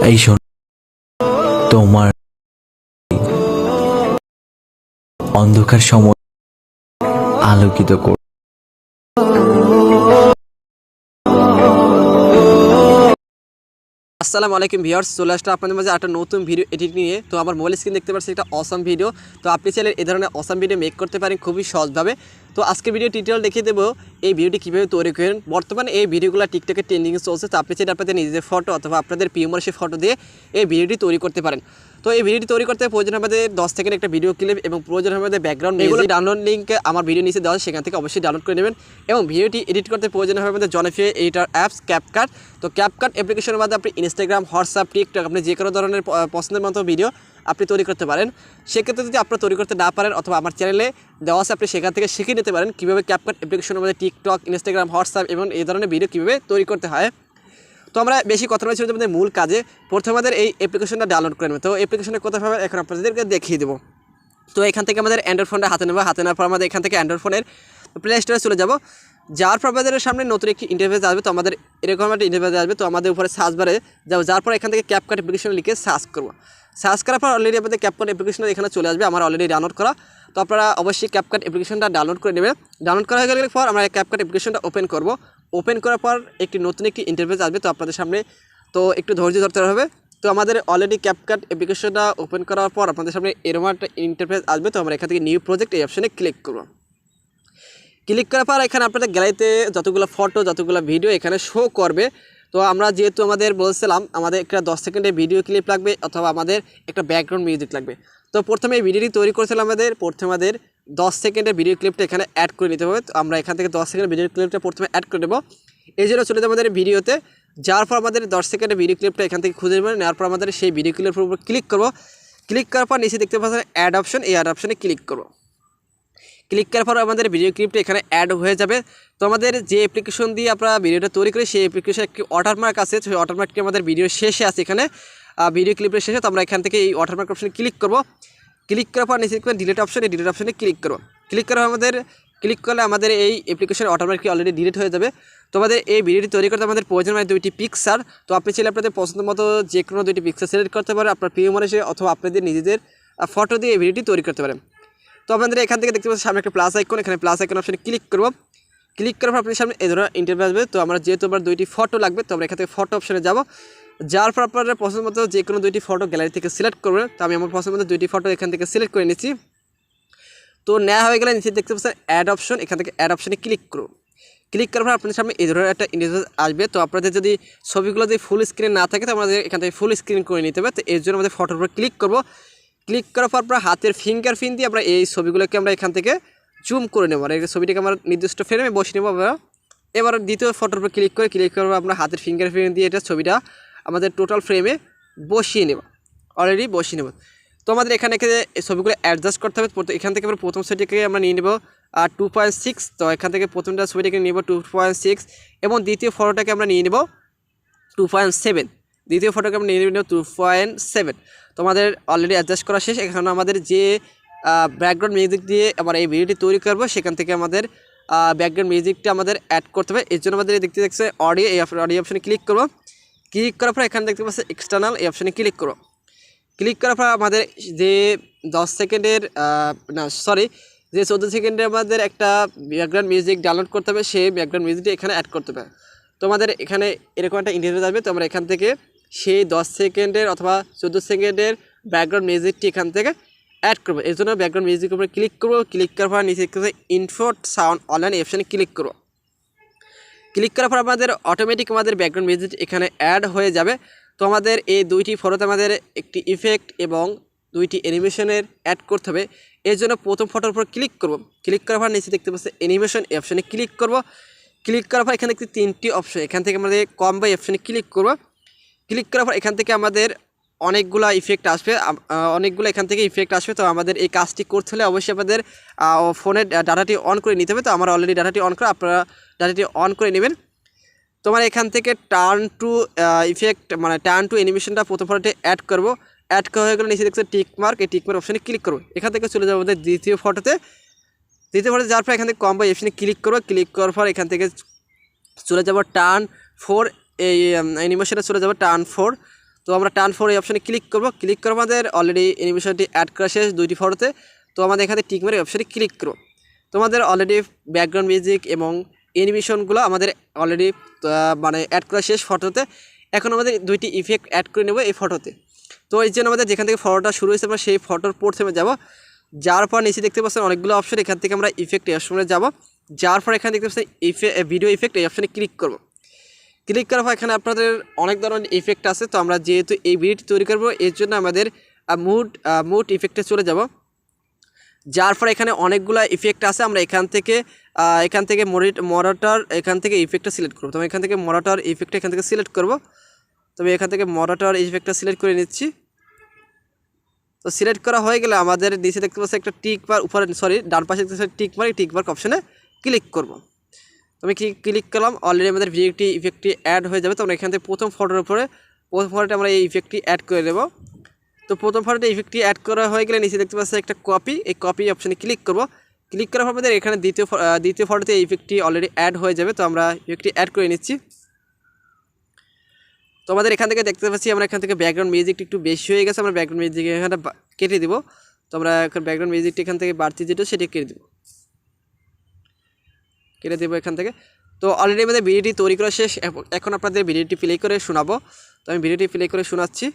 এই শোন, তোমার অন্ধকার সময় আলোকিত কর। আসসালামু আলাইকুম ভিউয়ার্স, চলে আসলে আপনাদের মাঝে একটা নতুন ভিডিও এডিট নিয়ে। তো আমার মোবাইল স্ক্রিন দেখতে পাচ্ছি একটা অসাম ভিডিও। তো আপনি চাইলে এই ধরনের অসাম ভিডিও মেক করতে পারেন খুবই সহজভাবে। তো আজকে ভিডিও টিউটোরিয়াল দেখিয়ে দেবো এই ভিডিওটি কীভাবে তৈরি করেন। বর্তমানে এই ভিডিওগুলো টিকটকে ট্রেন্ডিংয়ে চলছে। তো আপনি চাইলে আপনাদের নিজেদের ফটো অথবা আপনাদের প্রিয় মানুষের ফটো দিয়ে এই ভিডিওটি তৈরি করতে পারেন। তো এই ভিডিওটি তৈরি করতে প্রয়োজন আমাদের 10 সেকেন্ড একটা ভিডিও ক্লিপ এবং প্রয়োজন আমাদের ব্যাকগ্রাউন্ড মিউজিক। ডাউনলোড লিঙ্ক আমার ভিডিও নিচে দেওয়া, সেখান থেকে অবশ্যই ডাউনলোড করে নেবেন। এবং ভিডিওটি এডিট করতে প্রয়োজন হবে আমাদের জনপ্রিয় এডিটর অ্যাপস ক্যাপকাট। তো ক্যাপকাট অ্যাপ্লিকেশনের মাধ্যমে আপনি ইনস্টাগ্রাম, হোয়াটসঅ্যাপ, টিকটক আপনি যে কোনো ধরনের পছন্দের মতো ভিডিও আপনি তৈরি করতে পারেন। সেক্ষেত্রে যদি আপনারা তৈরি করতে না পারেন অথবা আমার চ্যানেলে দেওয়া আছে, আপনি সেখান থেকে শিখে নিতে পারেন কীভাবে ক্যাপকাট অ্যাপ্লিকেশনের মধ্যে টিকটক, ইনস্টাগ্রাম, হোয়াটসঅ্যাপ এবং এই ধরনের ভিডিও কীভাবে তৈরি করতে হয়। তো আমরা বেশি কথা বলছি আমাদের মূল কাজে। প্রথমে আমাদের এই অ্যাপ্লিকেশনটা ডাউনলোড করে নেব। তো অ্যাপ্লিকেশনে কোথায় পাবেন এখন আপনাদেরকে দেখিয়ে দেবো। তো এখান থেকে আমাদের অ্যান্ড্রয়েড ফোনটা হাতে নেব। হাতে নেওয়ার পর আমাদের এখান থেকে অ্যান্ড্রয়েড ফোনের প্লে স্টোরে চলে যাব। যাওয়ার পর আমাদের সামনে নতুন একটি ইন্টারফেস আসবে। তো আমাদের এরকম একটা ইন্টারফেস আসবে। তো আমাদের উপরে সার্চ বারে যাবো, যাওয়ার পর এখান থেকে ক্যাপকাট অ্যাপ্লিকেশন লিখে সার্চ করবো। সার্চ করার পর অলরেডি আমাদের ক্যাপকাট অ্যাপ্লিকেশন এখানে চলে আসবে, আমার অলরেডি ডাউনলোড করা। তো আপনারা অবশ্যই ক্যাপকাট অ্যাপ্লিকেশনটা ডাউনলোড করে নেবেন। ডাউনলোড করা হয়ে গেলে পর আমরা ক্যাপকাট অ্যাপ্লিকেশনটা ওপেন করব। ওপেন করার পর একটি নতুন একটি ইন্টারফেস আসবে তো আপনাদের সামনে। তো একটু ধৈর্য ধরতে হবে। তো আমাদের অলরেডি ক্যাপকাট অ্যাপ্লিকেশনটা ওপেন করার পর আপনাদের সামনে এরকম একটা ইন্টারফেস আসবে। তো আমরা এখান থেকে নিউ প্রজেক্ট এই অপশনে ক্লিক করব। ক্লিক করার পর এখানে আপনাদের গ্যালারিতে যতগুলো ফটো, যতগুলো ভিডিও এখানে শো করবে। তো আমরা যেহেতু আমাদের বলছিলাম আমাদের একটা 10 সেকেন্ডের ভিডিও ক্লিপ লাগবে অথবা আমাদের একটা ব্যাকগ্রাউন্ড মিউজিক লাগবে। তো প্রথমে এই ভিডিওটি তৈরি করেছিলাম প্রথমে আমাদের 10 সেকেন্ডের ভিডিও ক্লিপটা এখানে অ্যাড করে নিতে হবে। তো আমরা এখান থেকে 10 সেকেন্ডের ভিডিও ক্লিপটা প্রথমে অ্যাড করে নেব। এই জন্য চলে যাবে আমাদের ভিডিওতে। যার পর আমাদের 10 সেকেন্ডের ভিডিও ক্লিপটা এখান থেকে খুঁজে নেবেন। নেওয়ার পর আমাদের সেই ভিডিও ক্লিপের উপর ক্লিক করব। ক্লিক করার পর নিচে দেখতে পাচ্ছেন অ্যাড অপশন, এই অ্যাড অপশনে ক্লিক করব। ক্লিক করার পর আমাদের ভিডিও ক্লিপটা এখানে অ্যাড হয়ে যাবে। তো আমাদের যে অ্যাপ্লিকেশন দিয়ে আমরা ভিডিওটা তৈরি করি সেই অ্যাপ্লিকেশন একটি ওয়াটারমার্ক আছে। সেই ওয়াটারমার্কটি আমাদের ভিডিও শেষে আছে, এখানে ভিডিও ক্লিপের শেষে। তো আমরা এখান থেকে এই ওয়াটারমার্ক অপশনে ক্লিক করব। ক্লিক করার পর নিচে দেখবেন ডিলিট অপশন, এই ডিলিট অপশনে ক্লিক করব। ক্লিক করা আমাদের ক্লিক করলে আমাদের এই অ্যাপ্লিকেশনের ওয়াটারমার্কটি অলরেডি ডিলিট হয়ে যাবে। তো আমাদের এই ভিডিওটি তৈরি করতে আমাদের প্রয়োজন হয় 2টি পিকচার। তো আপনি চাইলে আপনাদের পছন্দ মতো যে কোনো 2টি পিকচার সিলেক্ট করতে পারেন, আপনার প্রিয় মানুষের অথবা আপনাদের নিজেদের ফটো দিয়ে এই ভিডিওটি তৈরি করতে পারেন। তো আপনাদের এখান থেকে দেখতে পাচ্ছেন সামনে একটা প্লাস আইকন, এখানে প্লাস আইকন অপশনে ক্লিক করব। ক্লিক করার পর আপনার সামনে এই ধরনের ইন্টারফেস আসবে। তো আমরা যেহেতু আমার 2টি ফটো লাগবে, তো আমরা এখান থেকে ফটো অপশনে যাব। যার পর আপনারা পছন্দ মতো যে কোনো 2টি ফটো গ্যালারি থেকে সিলেক্ট করবেন। তো আমি আমার পছন্দ মতো 2টি ফটো এখান থেকে সিলেক্ট করে নিচ্ছি। তো নেওয়া হয়ে গেলে নিচে দেখতে পাচ্ছেন অ্যাড অপশন, এখান থেকে অ্যাড অপশনে ক্লিক করুন। ক্লিক করার পর আপনাদের সামনে এই ধরনের একটা ইন্টারফেস আসবে। তো আপনাদের যদি ছবিগুলো যদি ফুল স্ক্রিন না থাকে তো আমাদের এখান থেকে ফুল স্ক্রিন করে নিতে হবে। তো এর জন্য আমাদের ফটোর উপর ক্লিক করব। ক্লিক করার পর আপনার হাতের ফিঙ্গারপ্রিন্ট দিয়ে আমরা এই ছবিগুলোকে আমরা এখান থেকে জুম করে নেব। আর এই ছবিটাকে আমরা নির্দিষ্ট ফ্রেমে বসিয়ে নেব। এবার দ্বিতীয় ফটোর উপর ক্লিক করে আপনার হাতের ফিঙ্গারপ্রিন্ট দিয়ে এটা ছবিটা আমাদের টোটাল ফ্রেমে বসিয়ে নেব, অলরেডি বসিয়ে নেব। তো আমাদের এখানে এই ছবিগুলো অ্যাডজাস্ট করতে হবে। এখান থেকে আমরা প্রথম ছবিটিকে আমরা নিয়ে নেব 2.6। তো এখান থেকে প্রথমটা ছবিটাকে নিয়ে নেব 2.6 এবং দ্বিতীয় ফটোটাকে আমরা নিয়ে নেব 2.7। দ্বিতীয় ফটোকে আমরা নিয়ে নেব 2.7। তো আমাদের অলরেডি অ্যাডজাস্ট করা শেষ। এখানে আমাদের যে ব্যাকগ্রাউন্ড মিউজিক দিয়ে আবার এই ভিডিওটি তৈরি করব, সেখান থেকে আমাদের ব্যাকগ্রাউন্ড মিউজিকটা আমাদের অ্যাড করতে হবে। এর জন্য আমাদের দেখতে অডিও, এই অডিও অপশনে ক্লিক করব। ক্লিক করার পর এখানে দেখতে পাচ্ছি এক্সটার্নাল, এই অপশনে ক্লিক করব। ক্লিক করার পর আমাদের যে 10 সেকেন্ডের যে 14 সেকেন্ডের আমাদের একটা ব্যাকগ্রাউন্ড মিউজিক ডাউনলোড করতে হবে, সেই ব্যাকগ্রাউন্ড মিউজিকটি এখানে অ্যাড করতে হবে। তো আমাদের এখানে এরকম একটা ইন্টারফেস আসবে। তো আমরা এখান থেকে সেই 10 সেকেন্ডের অথবা 14 সেকেন্ডের ব্যাকগ্রাউন্ড মিউজিকটি এখান থেকে অ্যাড করবো। এর জন্য ব্যাকগ্রাউন্ড মিউজিকের উপরে ক্লিক করবো। ক্লিক করার পর নিচে ইনফোর্ট সাউন্ড অনলাইন অপশানে ক্লিক করবো। ক্লিক করার পর আমাদের অটোমেটিক আমাদের ব্যাকগ্রাউন্ড মিউজিক এখানে অ্যাড হয়ে যাবে। তো আমাদের এই 2টি ফটোতে আমাদের একটি ইফেক্ট এবং 2টি অ্যানিমেশনের অ্যাড করতে হবে। এর জন্য প্রথম ফটোর উপর ক্লিক করব। ক্লিক করার পর নিচে দেখতে পাচ্ছি অ্যানিমেশন এই অপশানে ক্লিক করব। ক্লিক করার পর এখানে 3টি অপশন, এখান থেকে আমাদের কম্বো অপশানে ক্লিক করব। ক্লিক করার পর এখান থেকে আমাদের অনেকগুলো ইফেক্ট আসবে, এখান থেকে ইফেক্ট আসবে। তো আমাদের এই কাজটি করতে হলে অবশ্যই আমাদের ফোনের ডাটাটি অন করে নিতে হবে। তো আমার অলরেডি ডাটাটি অন করা, আপনারা ডাটাটি অন করে নেবেন। তোমার এখান থেকে টার্ন টু ইফেক্ট মানে টার্ন টু অ্যানিমেশনটা প্রথম ফটোতে অ্যাড করব। অ্যাড করা হয়ে গেলে নিচে দেখছে টিকমার্ক, এই টিকমার্ক অপশানে ক্লিক করব। এখান থেকে চলে যাবো আমাদের দ্বিতীয় ফটোতে যাওয়ার পর এখান থেকে কম্বো অপশানে ক্লিক করব। ক্লিক করার পর এখান থেকে চলে যাব টার্ন 4, এই অ্যানিমেশনে চলে যাব টার্ন 4। তো আমরা টার্ন ফর এই অপশানে ক্লিক করব। ক্লিক করে আমাদের অলরেডি অ্যানিমেশনটি অ্যাড করা শেষ 2টি ফটোতে। তো আমাদের এখানে টিক মারে অপশানে ক্লিক করব। তোমাদের অলরেডি ব্যাকগ্রাউন্ড মিউজিক এবং অ্যানিমেশনগুলো আমাদের অলরেডি মানে অ্যাড করা শেষ ফটোতে। এখন আমাদের 2টি ইফেক্ট অ্যাড করে নেব এই ফটোতে। তো এই জন্য আমাদের যেখান থেকে ফটোটা শুরু হয়েছে আমরা সেই ফটোর প্রথমে যাব। যার পর নিচে দেখতে পাচ্ছেন অনেকগুলো অপশন, এখান থেকে আমরা ইফেক্ট এই অপশনে যাব। যার পর এখানে দেখতে পাচ্ছেন ভিডিও ইফেক্ট এই অপশনে ক্লিক করব। ক্লিক করার পর এখানে আপনাদের অনেক ধরনের ইফেক্ট আছে। তো আমরা যেহেতু এই ভিডিওটি তৈরি করব এর জন্য আমাদের মুড ইফেক্টে চলে যাব। যার পর এখানে অনেকগুলো ইফেক্ট আছে, আমরা এখান থেকে মডারেটর এখান থেকে ইফেক্টটা সিলেক্ট করব। তো আমি এখান থেকে মডারেটর ইফেক্টটা এখান থেকে সিলেক্ট করব। তবে এখান থেকে মডারেটর ইফেক্টটা সিলেক্ট করে নিচ্ছি। তো সিলেক্ট করা হয়ে গেলে আমাদের নিচে দেখতে পাচ্ছি একটা টিক মার্ক, উপরে ডান পাশে দেখতে পাচ্ছি টিক মার্ক অপশনে ক্লিক করব। তো আমি ক্লিক করলাম, অলরেডি আমাদের ভিডিওটি ইফেক্টটি অ্যাড হয়ে যাবে। তো আমরা এখান থেকে প্রথম ফটোতে আমরা এই ইফেক্টটি অ্যাড করে দেব। তো প্রথম ফটোতে ইফেক্টটি অ্যাড করা হয়ে গেলে নিচে দেখতে পাচ্ছি একটা কপি, এই কপি অপশনে ক্লিক করব। ক্লিক করার পর আমাদের এখানে দ্বিতীয় ফটোতে এই ইফেক্টটি অলরেডি অ্যাড হয়ে যাবে। তো আমরা ইফেক্টটি অ্যাড করে নিচ্ছি। তো আমাদের এখান থেকে দেখতে পাচ্ছি আমরা এখান থেকে ব্যাকগ্রাউন্ড মিউজিকটি একটু বেশি হয়ে গেছে, আমরা ব্যাকগ্রাউন্ড মিউজিক এখানে কেটে দিব। তো আমরা এখন ব্যাকগ্রাউন্ড মিউজিকটি এখান থেকে বাড়তি যেটা সেটা কেটে দেবো এখান থেকে। তো অলরেডি আমাদের ভিডিওটি তৈরি করা শেষ। এখন আপনাদের ভিডিওটি প্লে করে শোনাবো। তো আমি ভিডিওটি প্লে করে শোনাচ্ছি।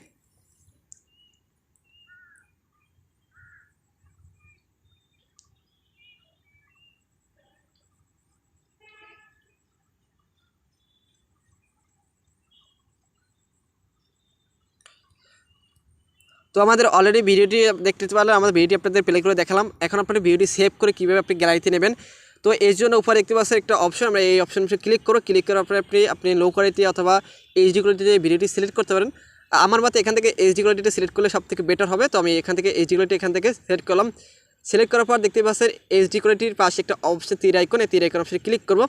তো আমাদের অলরেডি ভিডিওটি দেখতে পারলে আমাদের ভিডিওটি আপনাদের প্লে করে দেখালাম। এখন আপনাদের ভিডিওটি সেভ করে কীভাবে আপনি গ্যালারিতে নেবেন। তো এর জন্য উপরে দেখতে পাচ্ছেন একটা অপশন, আমরা এই অপশন ক্লিক করার পরে আপনি লো কোয়ালিটি অথবা এইচডি কোয়ালিটিতে ভিডিওটি সিলেক্ট করতে পারেন। আমার মতে এখান থেকে এইচডি কোয়ালিটিতে সিলেক্ট করলে সবথেকে বেটার হবে। তো আমি এখান থেকে এইচডি কোয়ালিটি এখান থেকে সিলেক্ট করলাম। সিলেক্ট করার পর দেখতে পাচ্ছেন এইচডি কোয়ালিটির পাশে একটা অপশন তীর আইকন অপশনে ক্লিক করব।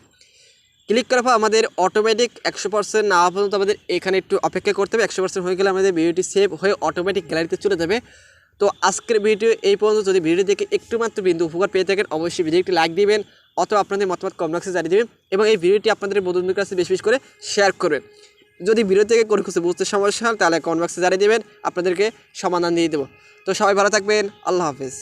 ক্লিক করার পর আমাদের অটোমেটিক 100% না হওয়া পর্যন্ত আমাদের এখানে একটু অপেক্ষা করতে হবে। 100% হয়ে গেলে আমাদের ভিডিওটি সেভ হয়ে অটোমেটিক গ্যালারিতে চলে যাবে। তো আজকের ভিডিও এই পর্যন্ত। যদি ভিডিও দেখে একটু মাত্র বিন্দু উপকার পেয়ে থাকেন অবশ্যই ভিডিওটি লাইক দিবেন অথবা আপনাদের মতামত কমেন্ট বক্সে জানিয়ে দেবেন এবং এই ভিডিওটি আপনাদের বন্ধুদের কাছে বেশি বেশি করে শেয়ার করবেন। যদি ভিডিও থেকে কোনো কিছু বুঝতে সমস্যা হয় তাহলে কমেন্ট বক্সে জানিয়ে দেবেন, আপনাদেরকে সমাধান দিয়ে দেবো। তো সবাই ভালো থাকবেন, আল্লাহ হাফেজ।